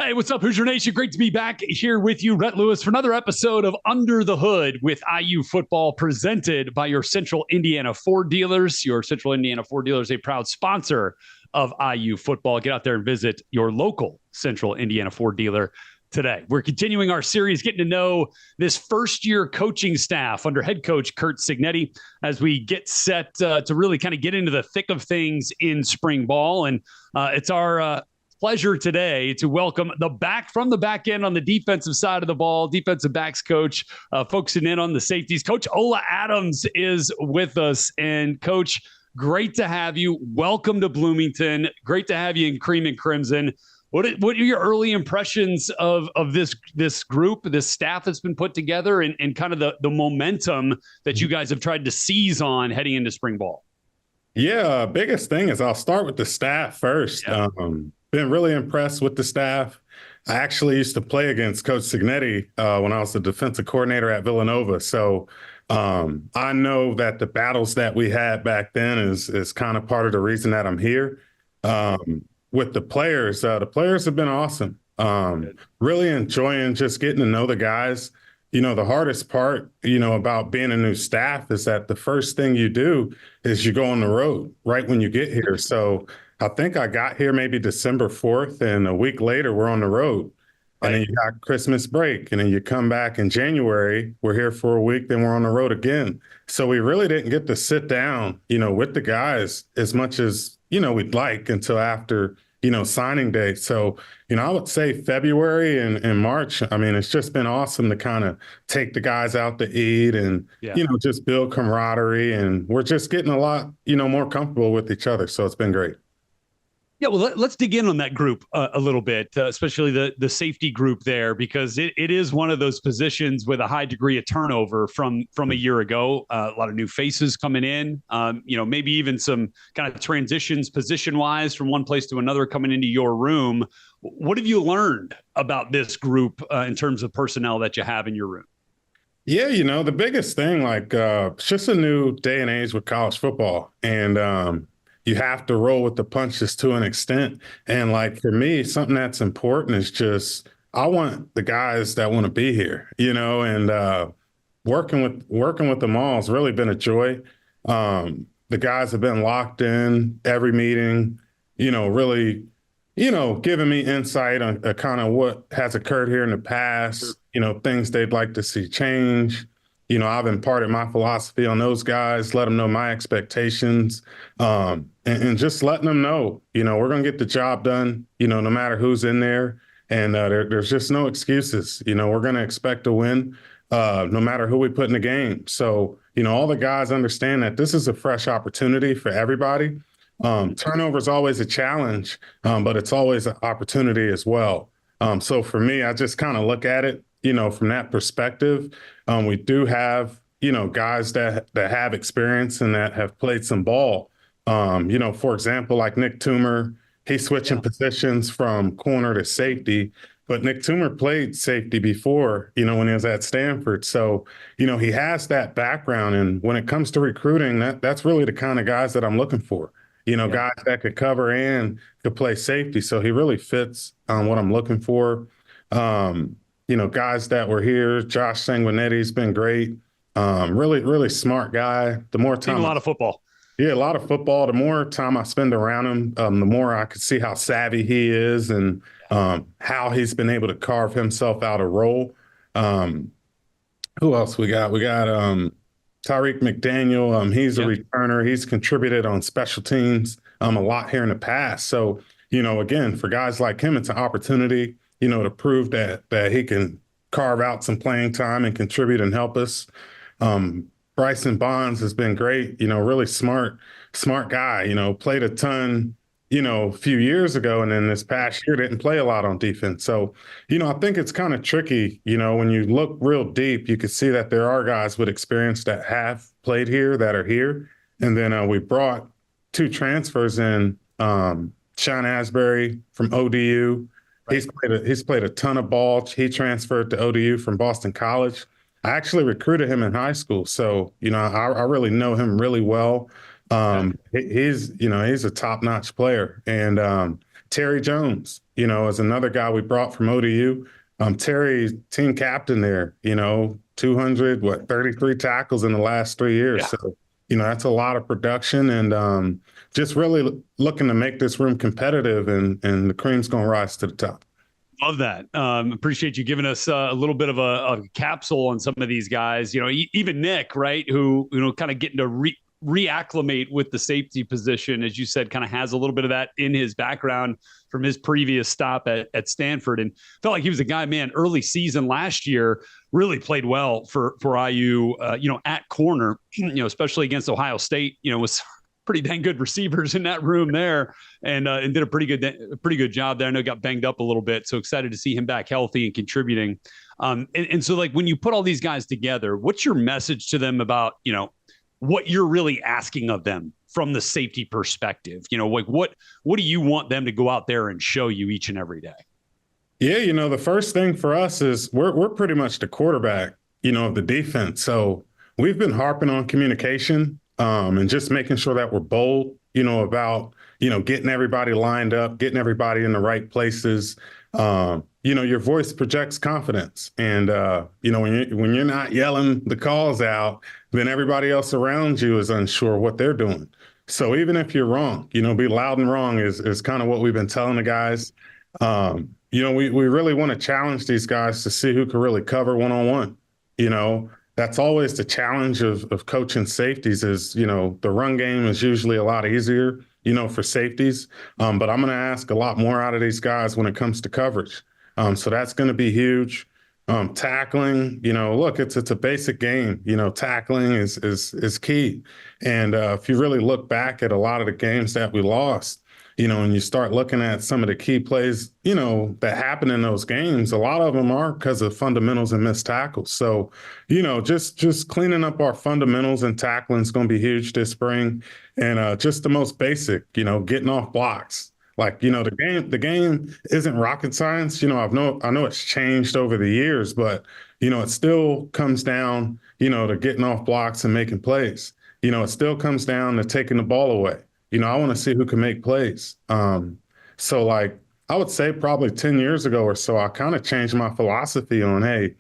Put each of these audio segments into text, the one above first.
Hey, what's up, Hoosier Nation? Great to be back here with you, Rhett Lewis, for another episode of Under the Hood with IU Football, presented by your Central Indiana Ford dealers. Your Central Indiana Ford dealers, a proud sponsor of IU Football. Get out there and visit your local Central Indiana Ford dealer today. We're continuing our series, getting to know this first-year coaching staff under head coach Curt Cignetti as we get set to really kind of get into the thick of things in spring ball. And it's our pleasure today to welcome from the back end on the defensive side of the ball, defensive backs coach, focusing in on the safeties. Coach Ola Adams is with us. And Coach, great to have you. Welcome to Bloomington. Great to have you in Cream and Crimson. What are your early impressions of this group, this staff that's been put together, and kind of the momentum that you guys have tried to seize on heading into spring ball? Yeah, biggest thing is I'll start with the staff first. Yeah. Been really impressed with the staff. I actually used to play against Coach Cignetti when I was the defensive coordinator at Villanova. So I know that the battles that we had back then is kind of part of the reason that I'm here. With the players have been awesome. Really enjoying just getting to know the guys. You know, the hardest part, about being a new staff is that the first thing you do is you go on the road right when you get here. So I think I got here maybe December 4th, and a week later we're on the road. And then you got Christmas break, and then you come back in January, we're here for a week, then we're on the road again. So we really didn't get to sit down, with the guys as much as, we'd like until after, signing day. So, I would say February and March, it's just been awesome to kind of take the guys out to eat and, just build camaraderie. And we're just getting a lot, more comfortable with each other. So it's been great. Yeah, well, let's dig in on that group a little bit, especially the safety group there, because it is one of those positions with a high degree of turnover from a year ago. A lot of new faces coming in, maybe even some kind of transitions position-wise from one place to another coming into your room. What have you learned about this group in terms of personnel that you have in your room? Yeah, the biggest thing, it's just a new day and age with college football. And you have to roll with the punches to an extent. And for me, something that's important is just, I want the guys that want to be here, and working with them all has really been a joy. The guys have been locked in every meeting, really, giving me insight on kind of what has occurred here in the past, things they'd like to see change. I've imparted my philosophy on those guys, let them know my expectations, and just letting them know, we're going to get the job done, no matter who's in there. And there's just no excuses. We're going to expect to win no matter who we put in the game. So, all the guys understand that this is a fresh opportunity for everybody. Turnover is always a challenge, but it's always an opportunity as well. So for me, I just kind of look at it, from that perspective. We do have, guys that have experience and that have played some ball. For example, like Nick Toomer, he's switching positions from corner to safety, but Nick Toomer played safety before, when he was at Stanford. So, he has that background. And when it comes to recruiting, that's really the kind of guys that I'm looking for, guys that could cover and could play safety. So he really fits what I'm looking for. Guys that were here, Josh Sanguinetti's been great. Really, really smart guy. The more time, a lot of football. Yeah, a lot of football. The more time I spend around him, the more I could see how savvy he is and how he's been able to carve himself out a role. Who else we got? We got Tyreek McDaniel. He's a returner. He's contributed on special teams a lot here in the past. So, again, for guys like him, it's an opportunity, to prove that he can carve out some playing time and contribute and help us. Bryson Bonds has been great, really smart guy, played a ton, a few years ago. And then this past year didn't play a lot on defense. So, I think it's kind of tricky, when you look real deep, you can see that there are guys with experience that have played here that are here. And then we brought two transfers in, Sean Asbury from ODU. Right. He's played a ton of ball. He transferred to ODU from Boston College. I actually recruited him in high school. So, I really know him really well. He's a top-notch player. And Terry Jones, is another guy we brought from ODU. Terry, team captain there, 33 tackles in the last 3 years. Yeah. So, that's a lot of production, and just really looking to make this room competitive, and the cream's going to rise to the top. Love that. Appreciate you giving us a little bit of a capsule on some of these guys. Even Nick, right, who kind of getting to reacclimate with the safety position, as you said, kind of has a little bit of that in his background from his previous stop at Stanford, and felt like he was a guy, man, early season last year really played well for IU, at corner, especially against Ohio State, was pretty dang good receivers in that room there, and did a pretty good job there. I know he got banged up a little bit, so excited to see him back healthy and contributing. And so, like, when you put all these guys together, what's your message to them about, what you're really asking of them from the safety perspective? Like what do you want them to go out there and show you each and every day? Yeah, the first thing for us is we're pretty much the quarterback, of the defense. So we've been harping on communication, and just making sure that we're bold, about, getting everybody lined up, getting everybody in the right places. Your voice projects confidence. And, when you're not yelling the calls out, then everybody else around you is unsure what they're doing. So even if you're wrong, be loud and wrong is kind of what we've been telling the guys. We really want to challenge these guys to see who can really cover one-on-one. That's always the challenge of coaching safeties is, the run game is usually a lot easier, for safeties. But I'm going to ask a lot more out of these guys when it comes to coverage. So that's going to be huge. Tackling, look, it's a basic game. Tackling is key. And if you really look back at a lot of the games that we lost, and you start looking at some of the key plays, that happen in those games, a lot of them are because of fundamentals and missed tackles. So, just cleaning up our fundamentals and tackling is going to be huge this spring. And just the most basic, getting off blocks. Like, the game isn't rocket science. I know it's changed over the years, but, it still comes down, to getting off blocks and making plays. It still comes down to taking the ball away. I want to see who can make plays. So, like, I would say probably 10 years ago or so, I kind of changed my philosophy on, hey,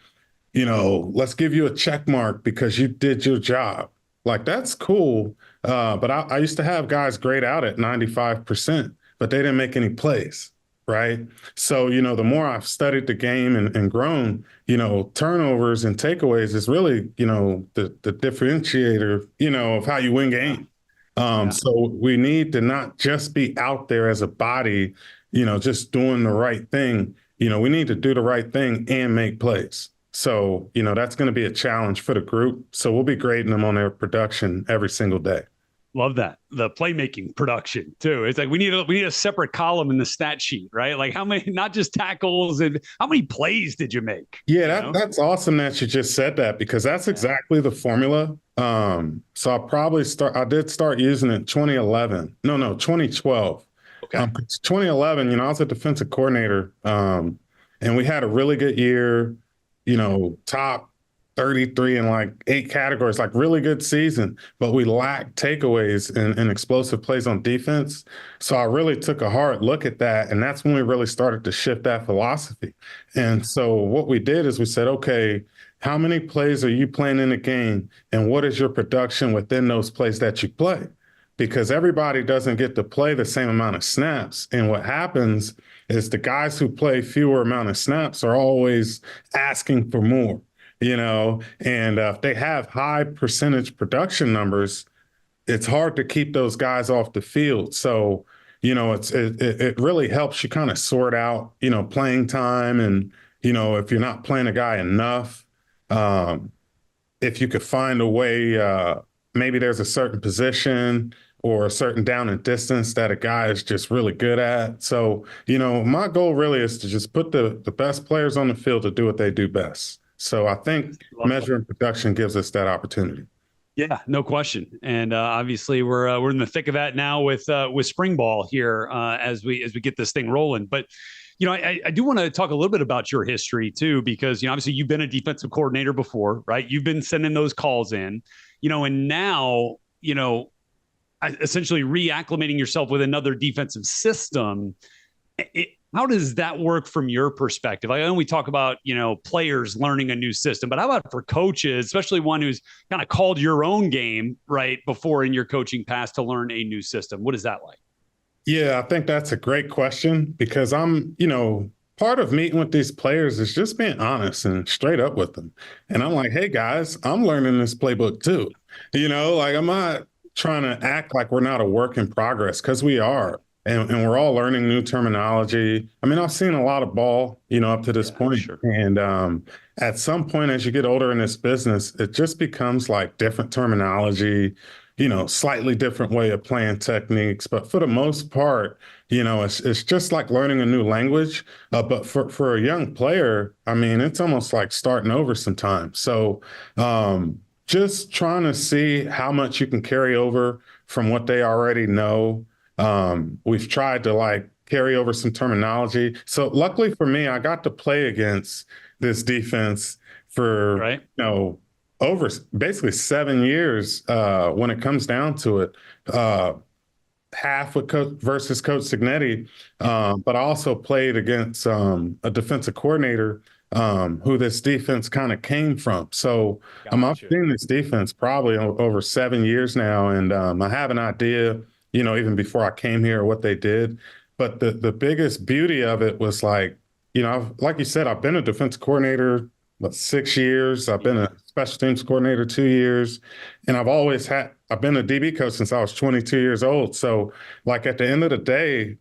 let's give you a check mark because you did your job. Like, that's cool. But I used to have guys grade out at 95%, but they didn't make any plays, right? So, the more I've studied the game and grown, turnovers and takeaways is really, the differentiator, of how you win games. So we need to not just be out there as a body, just doing the right thing. We need to do the right thing and make plays. So, that's going to be a challenge for the group. So we'll be grading them on their production every single day. Love that. The playmaking production too. It's like we need a separate column in the stat sheet, right? Like how many, not just tackles, and how many plays did you make? Yeah, that's awesome that you just said that, because that's exactly the formula. So I did start using it 2011. No, 2012. Okay. 2011, I was a defensive coordinator, and we had a really good year, top 33 in like 8 categories, like really good season, but we lacked takeaways and explosive plays on defense. So I really took a hard look at that. And that's when we really started to shift that philosophy. And so what we did is we said, okay, how many plays are you playing in a game? And what is your production within those plays that you play? Because everybody doesn't get to play the same amount of snaps. And what happens is the guys who play fewer amount of snaps are always asking for more. And if they have high percentage production numbers, it's hard to keep those guys off the field. So, it really helps you kind of sort out, playing time. And, if you're not playing a guy enough, if you could find a way, maybe there's a certain position or a certain down and distance that a guy is just really good at. So, my goal really is to just put the best players on the field to do what they do best. So I think measuring production gives us that opportunity. Yeah, no question. And obviously we're in the thick of that now with spring ball here as we get this thing rolling. But I do want to talk a little bit about your history too, because obviously you've been a defensive coordinator before, right? You've been sending those calls in, and now essentially reacclimating yourself with another defensive system. How does that work from your perspective? I know we talk about, players learning a new system, but how about for coaches, especially one who's kind of called your own game right before in your coaching past to learn a new system? What is that like? Yeah, I think that's a great question because part of meeting with these players is just being honest and straight up with them. And I'm like, hey guys, I'm learning this playbook too. Like I'm not trying to act like we're not a work in progress because we are. And we're all learning new terminology. I mean, I've seen a lot of ball, up to this point. Sure. And at some point, as you get older in this business, it just becomes like different terminology, slightly different way of playing techniques. But for the most part, it's just like learning a new language. But for a young player, I mean, it's almost like starting over sometimes. So just trying to see how much you can carry over from what they already know. We've tried to like carry over some terminology. So luckily for me, I got to play against this defense for, Right. over basically 7 years when it comes down to it. Half with versus Coach Signetti, but I also played against a defensive coordinator who this defense kind of came from. So I've seen this defense probably over 7 years now, and I have an idea, even before I came here, what they did. But the biggest beauty of it was like, like you said, I've been a defensive coordinator, 6 years. I've been a special teams coordinator 2 years, and I've been a DB coach since I was 22 years old. So like at the end of the day,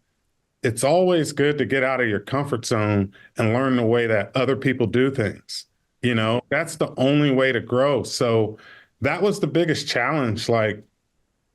it's always good to get out of your comfort zone and learn the way that other people do things. That's the only way to grow. So that was the biggest challenge. Like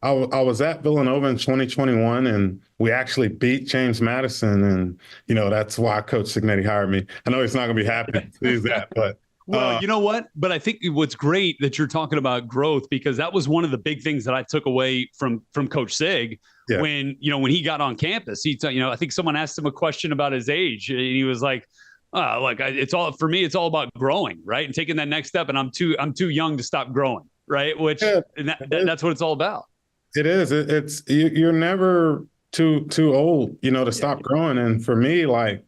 I was at Villanova in 2021 and we actually beat James Madison. And, that's why Coach Signetti hired me. I know he's not going to be happy to see that, but. Well, you know what? But I think what's great that you're talking about growth, because that was one of the big things that I took away from Coach Sig when he got on campus. I think someone asked him a question about his age, and he was like, it's all for me. It's all about growing, right, and taking that next step. And I'm too young to stop growing, right? Which that's what it's all about. It is. You're never too old, to stop growing. And for me, like,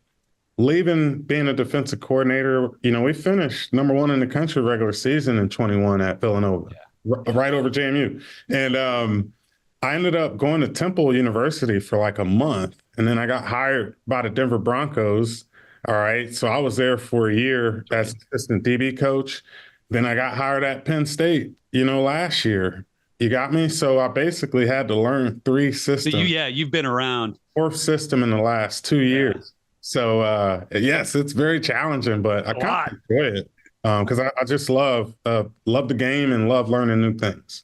leaving being a defensive coordinator, we finished number one in the country regular season in 21 at Villanova, right over JMU. And I ended up going to Temple University for like a month. And then I got hired by the Denver Broncos. All right. So I was there for a year as assistant DB coach. Then I got hired at Penn State, last year. You got me? So I basically had to learn 3 systems. So you've been around. 4th system in the last 2 years. So, yes, it's very challenging, but I kind of enjoy it because I just love the game and love learning new things.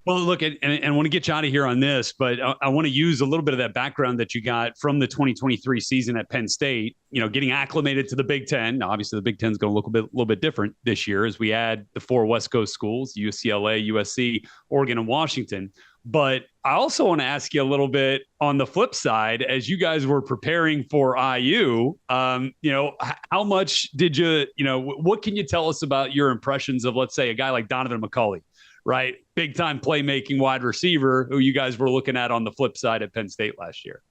Well, look, and I want to get you out of here on this, but I want to use a little bit of that background that you got from the 2023 season at Penn State, getting acclimated to the Big Ten. Now, obviously, the Big Ten is going to look a little bit different this year as we add the 4 West Coast schools, UCLA, USC, Oregon, and Washington. But I also want to ask you a little bit on the flip side, as you guys were preparing for IU, how much did what can you tell us about your impressions of, let's say, a guy like Donovan McColly, right? Big time playmaking wide receiver who you guys were looking at on the flip side at Penn State last year.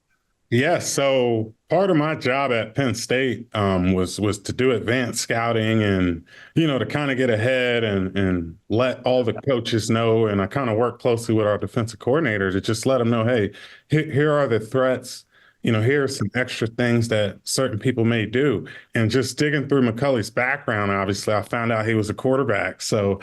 Yeah, so part of my job at Penn State was to do advanced scouting and, to kind of get ahead and let all the coaches know. And I kind of work closely with our defensive coordinator to just let them know, hey, here are the threats. Here are some extra things that certain people may do. And just digging through McCully's background, obviously, I found out he was a quarterback. So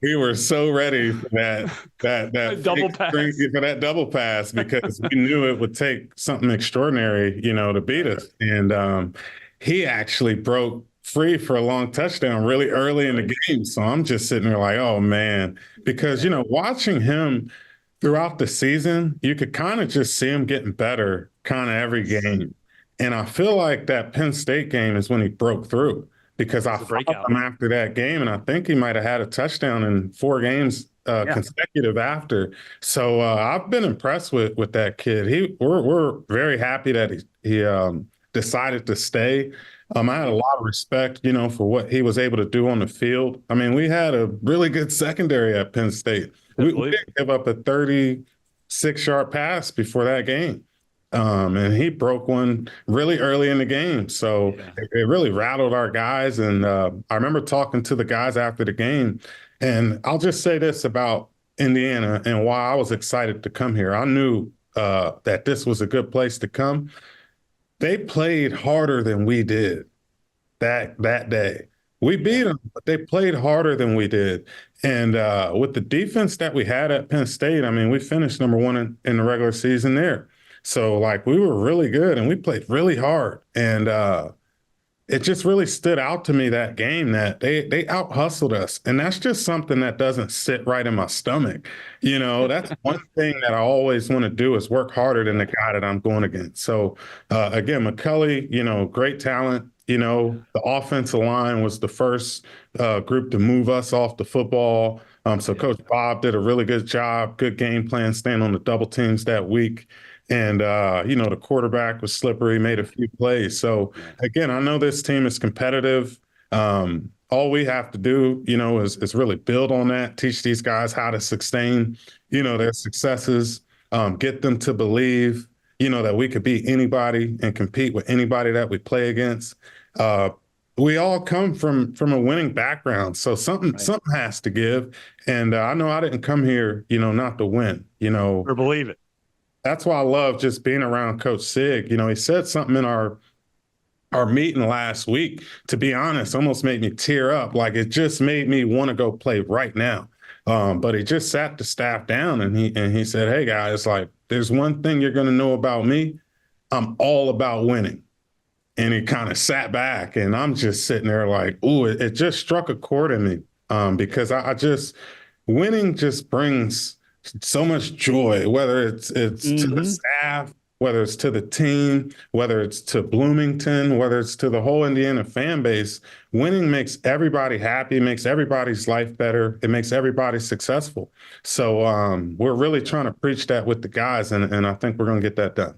we were so ready for that double pass. For that double pass because we knew it would take something extraordinary, to beat us. And he actually broke free for a long touchdown really early in the game. So I'm just sitting there like, oh, man, because, watching him throughout the season, you could kind of just see him getting better kind of every game. And I feel like that Penn State game is when he broke through because I followed him after that game, and I think he might have had a touchdown in 4 games consecutive after. So I've been impressed with that kid. We're very happy that he decided to stay. I had a lot of respect, for what he was able to do on the field. I mean, we had a really good secondary at Penn State. We didn't give up a 36-yard pass before that game. And he broke one really early in the game. So it really rattled our guys. And I remember talking to the guys after the game. And I'll just say this about Indiana and why I was excited to come here. I knew that this was a good place to come. They played harder than we did that day. We beat them, but they played harder than we did. And with the defense that we had at Penn State, I mean, we finished number one in the regular season there. So, like, we were really good and we played really hard. And it just really stood out to me that game that they out-hustled us. And that's just something that doesn't sit right in my stomach. You know, that's one thing that I always want to do is work harder than the guy that I'm going against. So, again, McColly, you know, great talent. You know, the offensive line was the first group to move us off the football. So Coach Bob did a really good job, good game plan, staying on the double teams that week. And, you know, the quarterback was slippery, made a few plays. So, again, I know this team is competitive. All we have to do, you know, is really build on that, teach these guys how to sustain, you know, their successes, get them to believe, you know, that we could beat anybody and compete with anybody that we play against. We all come from a winning background, so something has to give. And I know I didn't come here, you know, not to win, you know. Or believe it. That's why I love just being around Coach Sig. You know, he said something in our meeting last week, to be honest, almost made me tear up. Like, it just made me want to go play right now. But he just sat the staff down and he said, hey, guys, like, there's one thing you're going to know about me. I'm all about winning. And he kind of sat back and I'm just sitting there like, ooh, it just struck a chord in me because I just winning just brings so much joy, whether it's to the staff, whether it's to the team, whether it's to Bloomington, whether it's to the whole Indiana fan base. Winning makes everybody happy, makes everybody's life better. It makes everybody successful. So we're really trying to preach that with the guys, and I think we're going to get that done.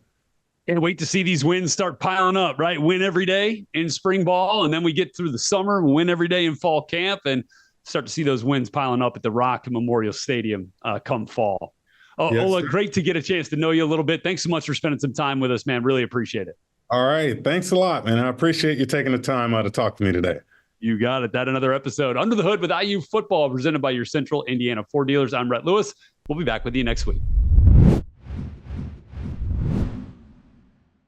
Can't wait to see these wins start piling up, right? Win every day in spring ball, and then we get through the summer, win every day in fall camp, and start to see those wins piling up at the Rock Memorial Stadium come fall. Yes, Ola, great to get a chance to know you a little bit. Thanks so much for spending some time with us, man. Really appreciate it. All right. Thanks a lot, man. I appreciate you taking the time out to talk to me today. You got it. That another episode Under the Hood with IU Football presented by your Central Indiana Ford dealers. I'm Rhett Lewis. We'll be back with you next week.